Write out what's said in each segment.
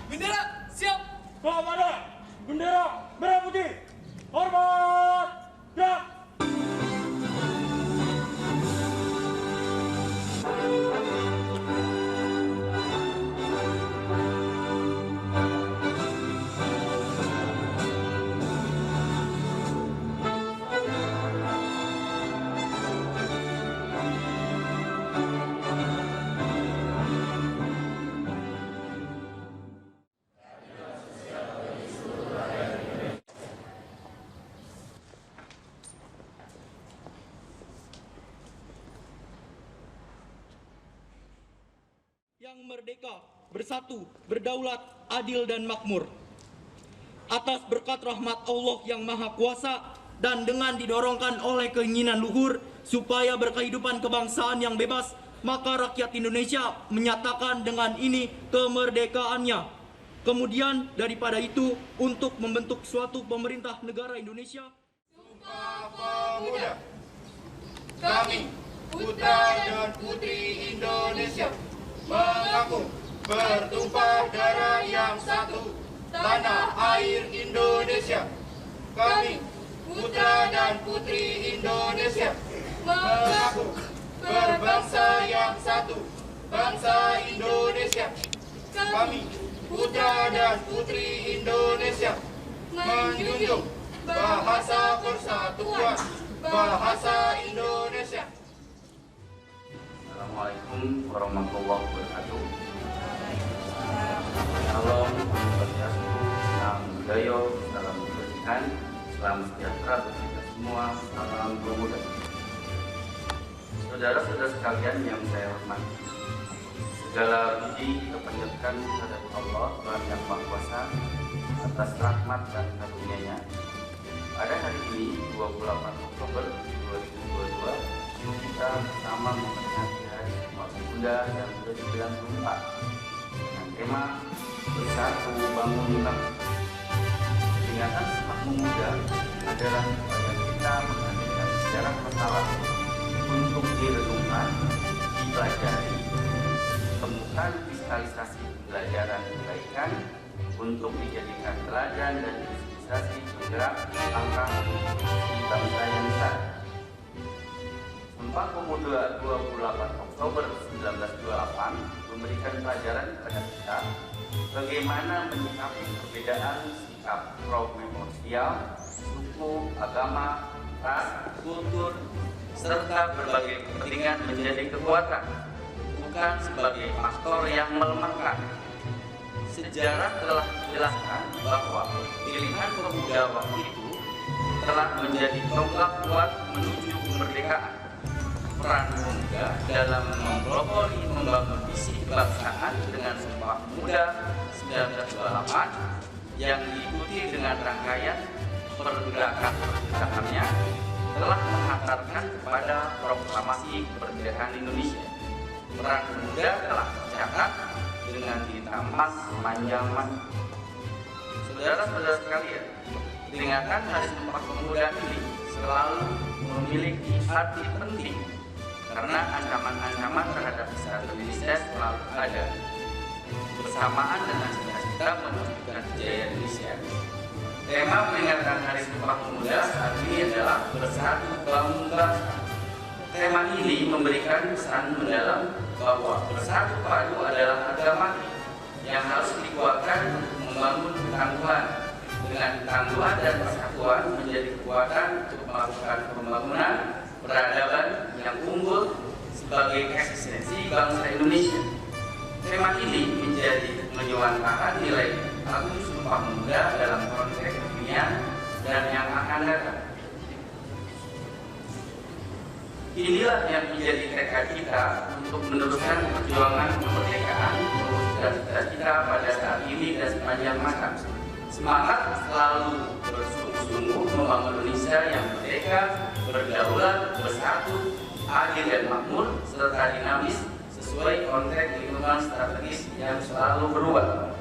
Bendera, siap. Komandan, bendera merah putih. Hormat, gerak. Yang merdeka, bersatu, berdaulat, adil dan makmur. Atas berkat rahmat Allah yang Maha Kuasa dan dengan didorongkan oleh keinginan luhur supaya berkehidupan kebangsaan yang bebas, maka rakyat Indonesia menyatakan dengan ini kemerdekaannya. Kemudian daripada itu, untuk membentuk suatu pemerintah negara Indonesia. Sumpah Pemuda. Kami, putra dan putri Indonesia, mengaku bertumpah darah yang satu, tanah air Indonesia. Kami, putra dan putri Indonesia, mengaku berbangsa yang satu, bangsa Indonesia. Kami, putra dan putri Indonesia, menjunjung bahasa persatuan, bahasa Indonesia. Assalamualaikum warahmatullahi wabarakatuh. Salam swastiastu, salam budaya, salam kebersihan, salam sejahtera bagi kita semua, salam pemuda. Saudara-saudara sekalian yang saya hormati, segala puji kita panjatkan kepada Allah Tuhan yang Maha Kuasa atas rahmat dan karunia-Nya. Pada hari ini 28 Oktober 2022 kita bersama memperingati Hari Sumpah Pemuda yang ke-94 dengan tema Bersatu Bangun Bangsa. Peringatan Sumpah Pemuda adalah upaya kita menghadirkan sejarah masalah untuk direnungkan, dipelajari, temukan kristalisasi pembelajaran kebaikan untuk dijadikan teladan dan inspirasi penggerak langkah di bangsa yang besar. Sumpah Pemuda 28 Oktober 1928 memberikan pelajaran kepada kita bagaimana menyikapi perbedaan sikap pro-sosial, suku, agama, ras, kultur, serta berbagai kepentingan menjadi kekuatan, bukan sebagai faktor yang melemahkan. Sejarah telah menjelaskan bahwa pilihan pemuda waktu itu telah menjadi tonggak kuat menuju kemerdekaan. Peran pemuda dalam mempromoli membangun visi kebangsaan dengan Sumpah Pemuda 1928 yang diikuti dengan rangkaian pergerakan-pergerakannya telah menghantarkan kepada proklamasi kemerdekaan Indonesia. Peran pemuda telah tercatat dengan tinta emas sepanjang masa. Saudara-saudara sekalian, peringatan Hari Sumpah Pemuda ini selalu memiliki arti penting karena ancaman-ancaman terhadap kesehatan Indonesia selalu ada. Bersamaan dengan cita-cita mewujudkan kejayaan Indonesia, tema peringatan Hari Sumpah Pemuda saat ini adalah Bersatu Bangun Bangsa. Tema ini memberikan pesan mendalam bahwa bersatu padu adalah harga mati yang harus dikuatkan untuk membangun ketangguhan. Dengan ketangguhan dan persatuan menjadi kekuatan untuk melakukan pembangunan peradaban yang unggul sebagai eksistensi bangsa Indonesia. Tema ini menjadi menyuarakan nilai agung Sumpah Pemuda dalam konteks kekinian dan yang akan datang. Inilah yang menjadi tekad kita untuk meneruskan perjuangan kemerdekaan, mewujudkan cita-cita pada saat ini dan sepanjang masa. Semangat selalu bersungguh-sungguh membangun Indonesia yang merdeka, berdaulat, bersatu, adil dan makmur, serta dinamis sesuai konteks lingkungan strategis yang selalu berubah.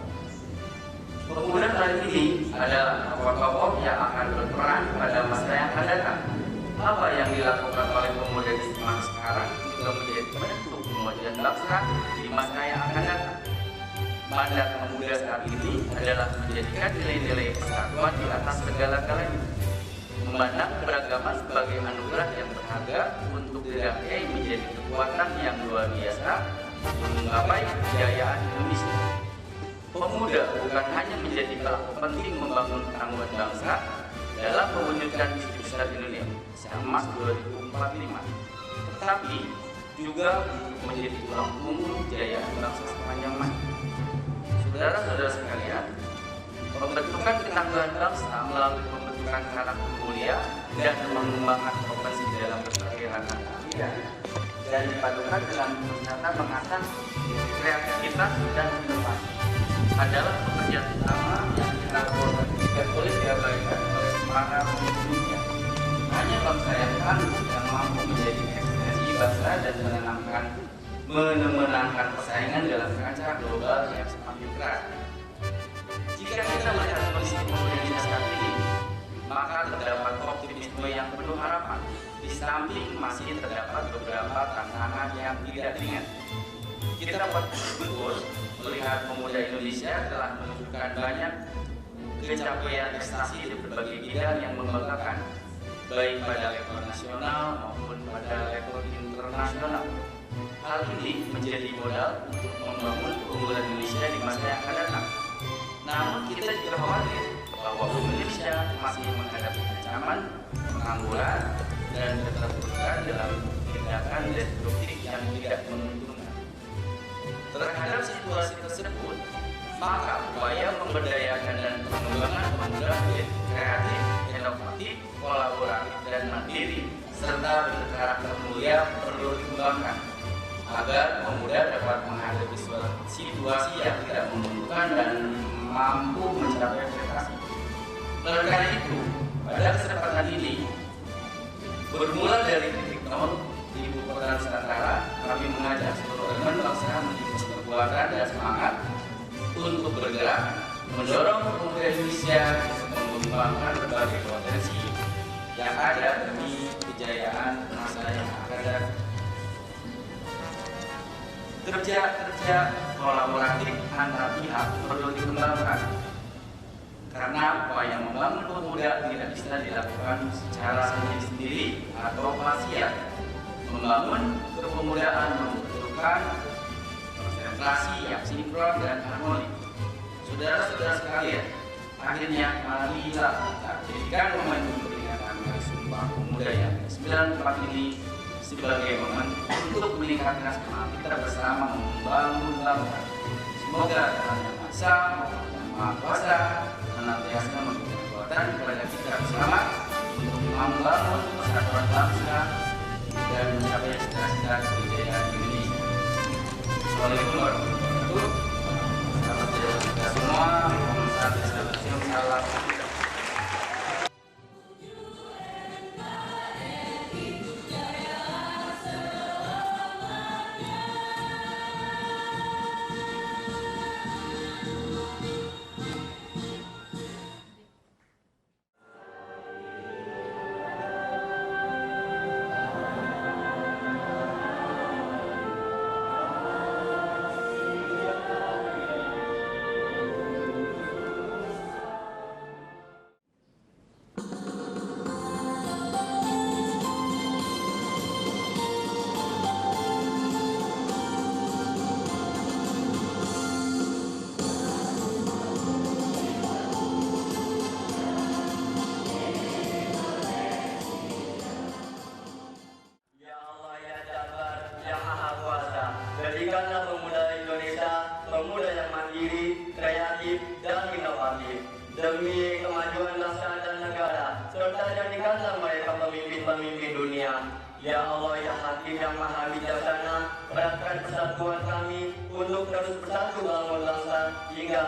Pemuda hari ini adalah tokoh-tokoh yang akan berperan pada masa yang akan datang. Apa yang dilakukan oleh pemuda di masa sekarang juga menjadi bentuk kemajuan bangsa di masa yang akan datang. Mandat pemuda saat ini adalah menjadikan nilai-nilai persatuan di atas segala-galanya, memandang keberagaman sebagai anugerah yang berharga untuk dirangkai menjadi kekuatan yang luar biasa menggapai kejayaan Indonesia. Pemuda bukan hanya menjadi pelaku penting membangun ketangguhan bangsa dalam mewujudkan visi besar Indonesia Emas 2045, tetapi juga menjadi tulang punggung kejayaan bangsa sepanjang masa. Saudara-saudara sekalian, pembentukan ketangguhan bangsa melalui pembentukan karakter mulia dan mengembangkan profesi dalam berbagai rangka keahlian dan dipadukan dengan wisata mengasah kreativitas dan inovasi adalah pekerjaan utama yang tidak boleh diabaikan oleh para pemimpinnya. Hanya bangsa yang tangguh yang mampu menjadi ekspresi bangsa dan memenangkan persaingan dalam kancah global yang semakin keras. Jika kita melihat kondisi Indonesia saat ini, maka terdapat optimisme yang penuh harapan. Di samping masih terdapat beberapa tantangan yang tidak ringan. Kita dapat bersyukur melihat pemuda Indonesia telah menunjukkan banyak pencapaian prestasi di berbagai bidang yang membanggakan, baik pada level nasional maupun pada level internasional. Hal ini menjadi modal untuk membangun keunggulan Indonesia di masa yang akan datang. Namun kita juga khawatir bahwa Indonesia masih menghadapi ancaman pengangguran dan keterpurukan dalam tindakan destruktif yang tidak menguntungkan. Terhadap situasi tersebut, maka upaya pemberdayakan dan pengembangan pemuda menjadi kreatif, inovatif, kolaboratif, dan mandiri serta berkarakter mulia perlu dikembangkan agar pemuda dapat menghadapi situasi yang tidak menguntungkan dan mampu mencapai prestasi. Oleh karena itu, pada kesempatan ini, bermula dari titik nol di Ibu Kota Nusantara, kami mengajak seluruh elemen bangsa memiliki kekuatan dan semangat untuk bergerak, mendorong pemuda Indonesia mengembangkan berbagai potensi yang ada demi kejayaan masa yang akan datang. Kerja kolaboratif antar pihak perlu dikembangkan karena upaya membangun pemuda tidak bisa dilakukan secara sendiri-sendiri atau parsial. Membangun kepemudaan membutuhkan konsentrasi yang sinkron dan harmoni. Saudara-saudara sekalian, akhirnya marilah kita jadikan momentum peringatan Hari Sumpah Pemuda yang ke-94 ini sebagai momen untuk meningkatkan semangat kita bersama membangun bangsa. Semoga Tuhan Yang Maha Esa maupun Yang Maha Kuasa senantiasa memberikan kekuatan kepada kita bersama untuk membangun persatuan bangsa dan mencapai cita-cita kejayaan Indonesia. Assalamualaikum warahmatullahi wabarakatuh. Selamat jalan kita semua. Salam. Jadikanlah pemuda Indonesia pemuda yang mandiri, kreatif, dan inovatif demi kemajuan bangsa dan negara, serta jadikanlah mereka pemimpin-pemimpin dunia. Ya Allah, ya Hakim yang Maha Bijaksana, beratkan persatuan kami untuk terus bersatu bangun bangsa hingga